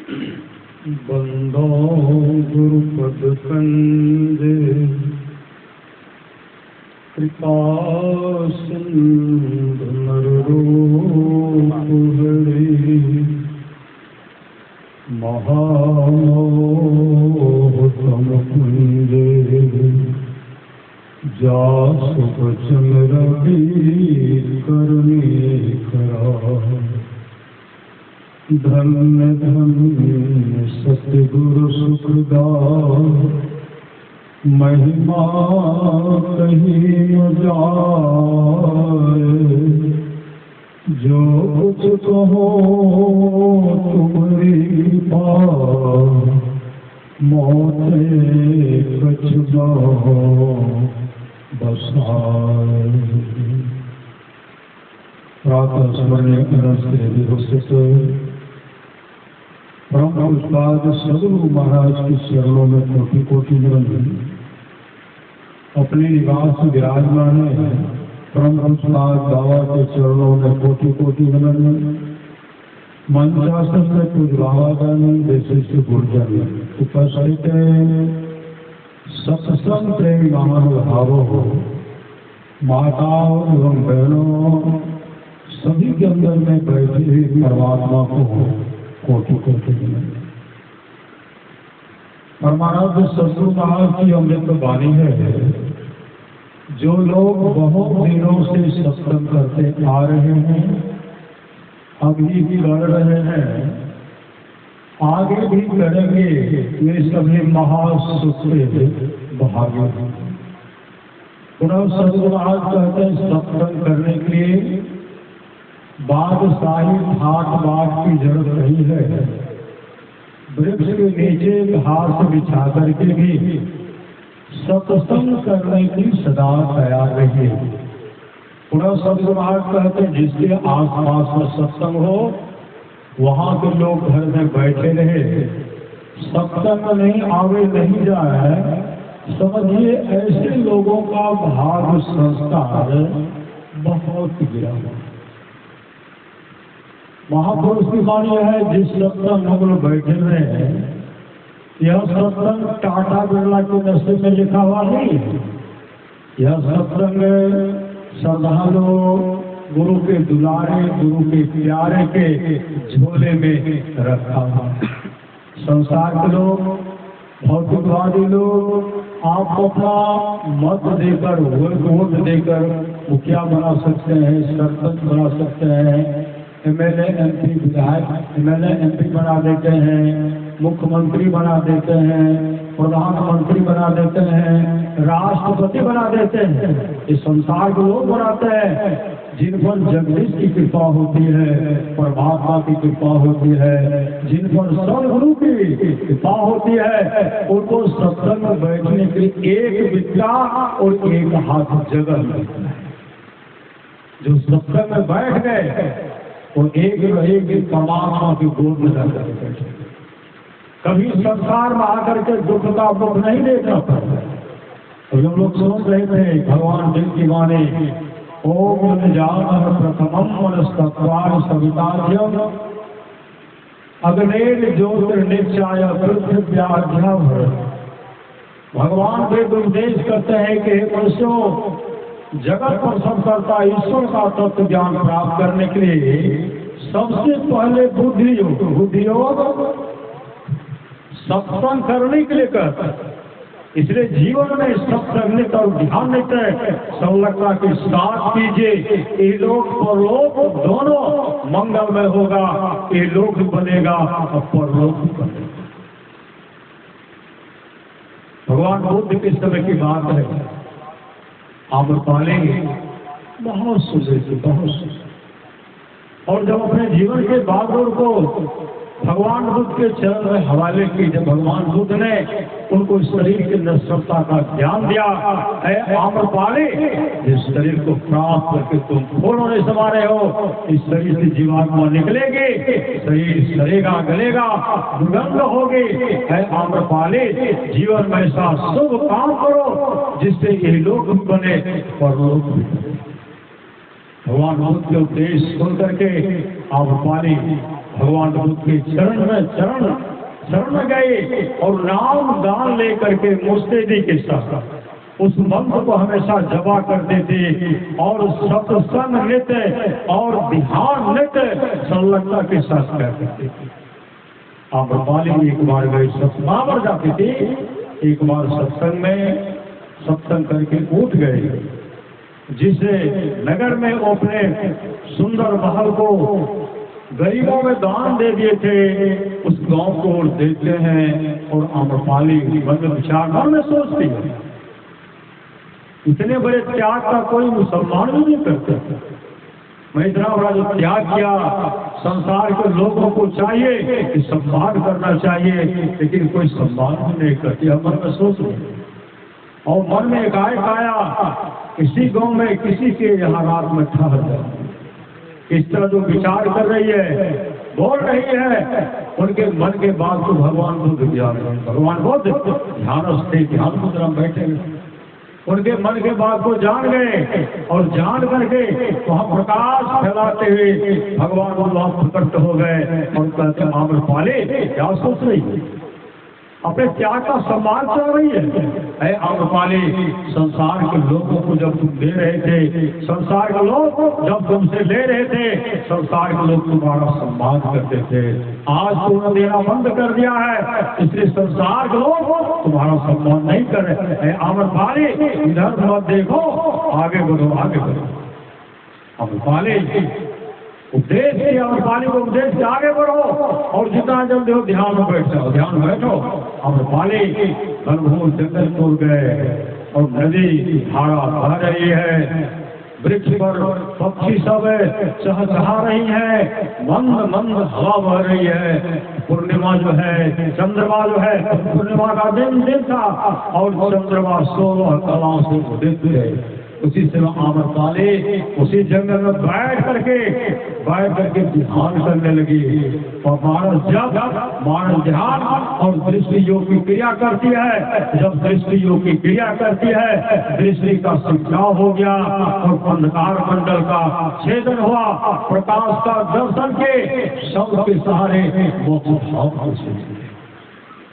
बंदो गुरुपद कंजे कृपा सिंधु नररूप हरि महामोह तम कुंजे जासु बचन रवि करनी करा धन्य धन्य सतगुरु सुखदास महिमा कहीं न जाए जो कुछ कहो तुम्हारी बात मोते कछुआ बसाए। प्रातः स्मरणीय नमस्ते विभूषित परम पूज्यपाद सद्गुरु महाराज के चरणों में कोटि कोटि नमन। अपने निवास विराजमान है परम पूज्यपाद बाबा के चरणों में कोटि कोटि नमन। मंचासन में पूज्य बाबा जानी विशिष्ट गुरुजन उपस्थित सत्संग प्रेमी महानुभावों हो, माताओं एवं बहनों, सभी के अंदर में बैठे हुए परमात्मा को कोटि कोटि नमन। परमानंद सद्गुरु महाराज की अमृत वाणी है। जो लोग बहुत दिनों से सत्संग करते आ रहे हैं, अभी भी कर रहे हैं, आगे भी करेंगे, वे सभी महासुख से भागे। पुनः सद्गुरु महाराज कहते हैं सत्संग करने के लिए बादशाही ठाट बाट की जरूरत नहीं है। वृक्ष के नीचे घास बिछा करके भी सत्संग करने की सदा तैयार रहिए। पुनः सद्गुरु महाराज कहते हैं जिसके आसपास में सत्संग हो वहां के लोग घर में बैठे रहे, सत्संग नहीं आवे नहीं जाए, समझिए ऐसे लोगों का भाग संस्कार बहुत गिरा हुआ। महापुरुष की वाणी है जिस सत्संग हम लोग बैठे हुए हैं, यह सत्संग टाटा बिरला के नशे में लिखा हुआ नहीं है। यह सत्संग श्रद्धालु गुरु के दुलारे गुरु के प्यारे के झोले में रखा हुआ। संसार के लोग, भौतिकवादी लोग आपको अपना मत देकर, वोट देकर मुखिया बना सकते हैं, सरपंच बना सकते हैं, एमएलए एमपी विधायक एमएलए एमपी बना देते हैं, मुख्यमंत्री बना देते हैं, प्रधानमंत्री बना देते हैं, राष्ट्रपति बना देते हैं। इस संसार के लोग बनाते हैं जिन पर जगदीश की कृपा होती है, परमात्मा की कृपा होती है, जिन पर सद्गुरु की कृपा होती है, उनको सत्संग में बैठने के लिए एक विद्या और एक हाथ जगह मिलता है। जो सत्संग में बैठ गए वो एक परमात्मा की गोद में जाकर बैठे। कभी संसार में आकर के दुख का मुख नहीं देखना पड़ता। तो हम लोग सोच रहे थे भगवान दिल की वाणी ओम जान प्रथमम मनस्तत्वान सवितार्यम अग्नेर ज्योतिर्निश्चाय पृथ्व्याध्यम। भगवान वेद उपदेश करते हैं कि हे मनुष्यों, जगत पर सब करता ईश्वर का तत्व ज्ञान प्राप्त करने के लिए सबसे पहले बुद्धि योग सत्संग करने के लिए करता है। इसलिए जीवन में सत्संग पर ध्यान देते हैं, संलग्नता के साथ कीजिए, ये लोक परलोक दोनों मंगलमय होगा। ये लोक बनेगा और परलोक बनेगा। भगवान बुद्ध के समय की बात है, आप पालेंगे बहुत सुंदर से बहुत सुंदर। और जब अपने जीवन के बागडोर को भगवान बुद्ध के चरण में हवाले की, जब भगवान बुद्ध ने उनको शरीर की नश्वरता का ज्ञान दिया है, आम्रपाली जिस शरीर को प्राप्त करके तुम फूलों ने समारे हो, इस शरीर से जीवात्मा निकलेगी, शरीर सड़ेगा गलेगा, दुर्गंध होगी। है आम्रपाली, जीवन में ऐसा शुभ काम करो जिससे ये लोग बने और लोग भगवान बुद्ध के उपदेश सुन करके आम्रपाली भगवान बुद्ध के शरण में गए और नाम दान लेकर के मुस्तैदी के साथ उस मंत्र को हमेशा जपा करते थे और सत्संग नृत्य और ध्यान नृत्य संलग्नता के साथ करते थे। आम्रपाली एक बार गए सत्संग जाते थे, एक बार सत्संग में सत्संग करके उठ गए, जिसे नगर में वो अपने सुंदर महल को गरीबों में दान दे दिए थे, उस गांव को देते हैं। और आम्रपाली मन में विचार में सोचती है इतने बड़े त्याग का कोई मुसलमान भी नहीं करते। मैं इतना बड़ा जो त्याग किया, संसार के लोगों को चाहिए कि सम्मान करना चाहिए, लेकिन कोई सम्मान भी नहीं करती। मन में सोच रहे और मन में एकाएक आया किसी गांव में किसी के यहाँ रात में ठहर जाए। इस तरह जो विचार कर रही है, बोल रही है, उनके मन के बाद तो भगवान बुद्ध ज्ञान, भगवान बुद्ध ध्यान मुद्रा में बैठे, उनके मन के बात को जान गए और जान करके वहाँ प्रकाश फैलाते हुए भगवान वहाँ प्रकट हो गए और कहते हैं आम्रपाली क्या सोच रही है, अपने त्याग का सम्मान चाह रही है। आम्रपाली, संसार के लोगों को जब तुम दे रहे थे, संसार के लोग जब तुमसे ले रहे थे, संसार के लोग तुम्हारा सम्मान करते थे। आज तुमने देना बंद कर दिया है, इसलिए संसार के लोग तुम्हारा सम्मान नहीं कर रहे। आम्रपाली इधर मत देखो, आगे बढ़ो, आगे बढ़ो। आम्रपाली उपदेश की, आम्रपाली को उपदेश से आगे बढ़ो और जितना जल्दी हो ध्यान में बैठ जाओ, ध्यान में बैठो। आम्रपाली घनघोर जंगल तोड़ गए और नदी धारा बह रही है, वृक्ष पर पक्षी सब चहचहा रही है, मंद मंद हवा बह रही है। पूर्णिमा जो है, चंद्रमा जो है, पूर्णिमा का दिन था और चंद्रमा 16 कलाओं से उदित है। उसी से आम्रपाली उसी जंगल में बैठ करके ध्यान करने लगी। और मानस ध्यान और दृष्टि योग की क्रिया करती है। जब दृष्टि योग की क्रिया करती है, दृष्टि का शिक्षाव हो गया और अंधकार मंडल का छेदन हुआ, प्रकाश का दर्शन के शब्द के सहारे मोक्ष भाव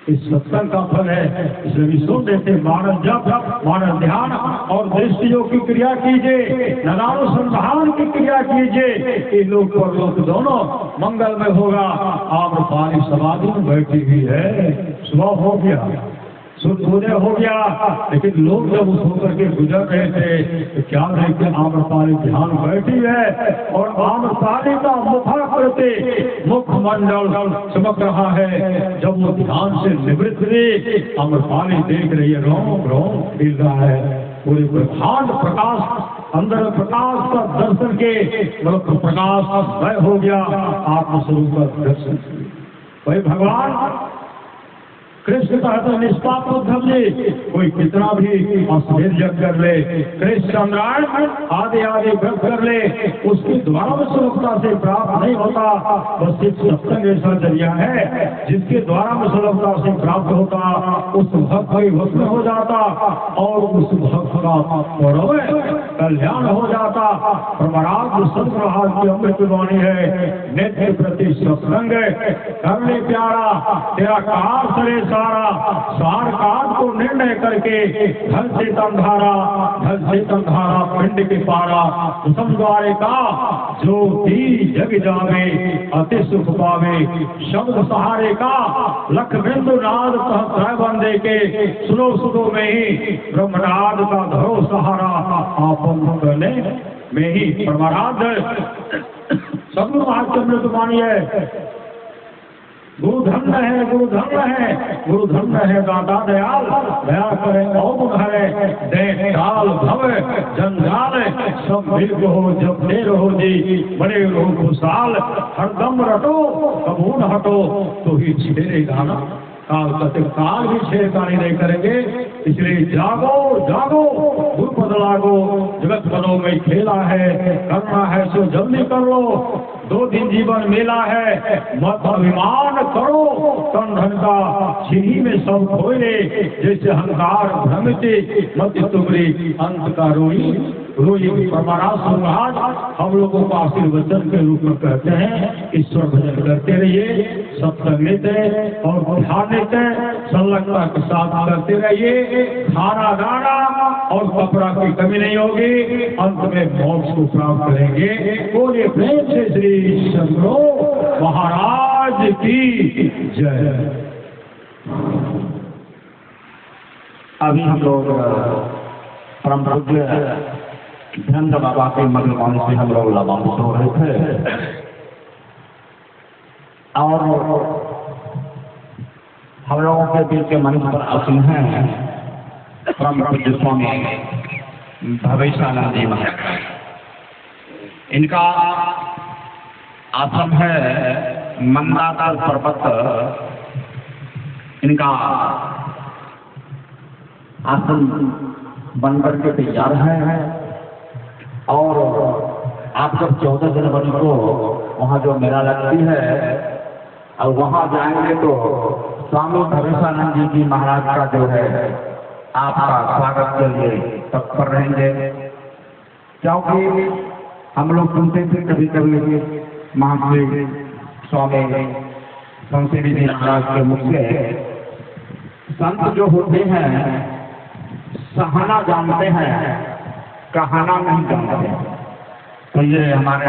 इस सत्संग का फल है। इसलिए भी सुन देते, मानस जप, मानस ध्यान और दृष्टि योग की क्रिया कीजिए, नदानुसंधान की क्रिया कीजिए, ये लोग और लोग दोनों मंगल में होगा। आम्रपाली समाधि में बैठी हुई है, सुबह हो गया, सूर्योदय हो गया, लेकिन लोग जब उस होकर के गुजर रहे थे तो क्या देखते, आम्रपाली ध्यान बैठी है और आम्रपाली का मुखमंडल चमक रहा है। जब वो ध्यान से निवृत्त हुई, आम्रपाली देख रही है, रोम रोम खिल रहा है, पूरे ब्रह्मांड प्रकाश, अंदर प्रकाश का दर्शन के मतलब प्रकाश मय हो गया, आत्मस्वरूप का दर्शन। वही भगवान कृष्ण कहते निष्पाप उद्धव जी, कोई कितना भी अश्लील जग कर ले, कृष्ण सम्राट आदि आदि व्रत कर ले, उसकी द्वारा सुलभता से प्राप्त नहीं होता। बस सिर्फ सत्संग ऐसा जरिया है जिसके द्वारा में सुलभता से प्राप्त होता, उस भक्त कोई भस्म हो जाता और उस भक्त का कल्याण हो जाता। परमाराध्य संत महाराज की अमृत वाणी है, नित्य प्रति सत्संग करने प्यारा, तेरा कार सरे सार काल को निर्णय करके धन से तंधारा पिंड के पारा, कुसुम द्वारे का जो भी जग जावे अति सुख पावे, शब्द सहारे का लख बिंदु नाद सहस्र बंदे के, सुनो सुनो में ही ब्रह्मनाद का धरो सहारा, आपन करने में ही परमाराध्य सदगुरु महाचंद्र तुम्हारी है। गुरु धन्य है, गुरु धन्य है, गुरु धन्य है दाता दयाल, दया करे और हरे, दे काल भव जंजाल, सब मिल हो जब दे रहो जी, बड़े रहो खुशहाल, हरदम रटो कबूल हटो तो ही छेड़ेगा ना काल। कहते काल भी छेड़खानी नहीं करेंगे, इसलिए जागो जागो गुरु पद लागो, जगत पदों में खेला है, करना है सो जल्दी कर लो, 2 दिन जीवन मेला है, मत अभिमान करो, तन धन का छिही में सब खोए, जैसे अहंकार भ्रमित मत तुमरी अंत का रोई रोज महाराज महाराज हम लोगों को आशीर्वचन के रूप में कहते हैं, ईश्वर भजन करते रहिए, सत्संग लेते और ध्यान देते, संलग्नता के साथ करते रहिए, खाना दाना और कपड़ा की कमी नहीं होगी, अंत में मोक्ष को प्राप्त करेंगे। बोलिए प्रेम से श्री सद्गुरु महाराज की जय। अभी हम लोग परम पूज्य धनंद बाबा के मंगलवाणी से हम लोग लाभान्वित हो रहे थे और हम लोगों के दिल के मंच पर आसीन हैं परम पूज्य स्वामी भवेशानंद जी महाराज। इनका आश्रम है मंदाकर पर्वत, इनका आश्रम बनकर के तैयार है और आप जब 14 जनवरी को वहाँ जो मेला लगती है और वहाँ जाएंगे तो स्वामी भवेशानंद जी की महाराज का जो है आपका स्वागत के लिए तत्पर रहेंगे, क्योंकि हम लोग सुनते थे कभी कभी महाश्री स्वामी संसीवी जी महाराज के मुख से, संत जो होते हैं सहना जानते हैं, कहाना नहीं जानते। तो ये हमारे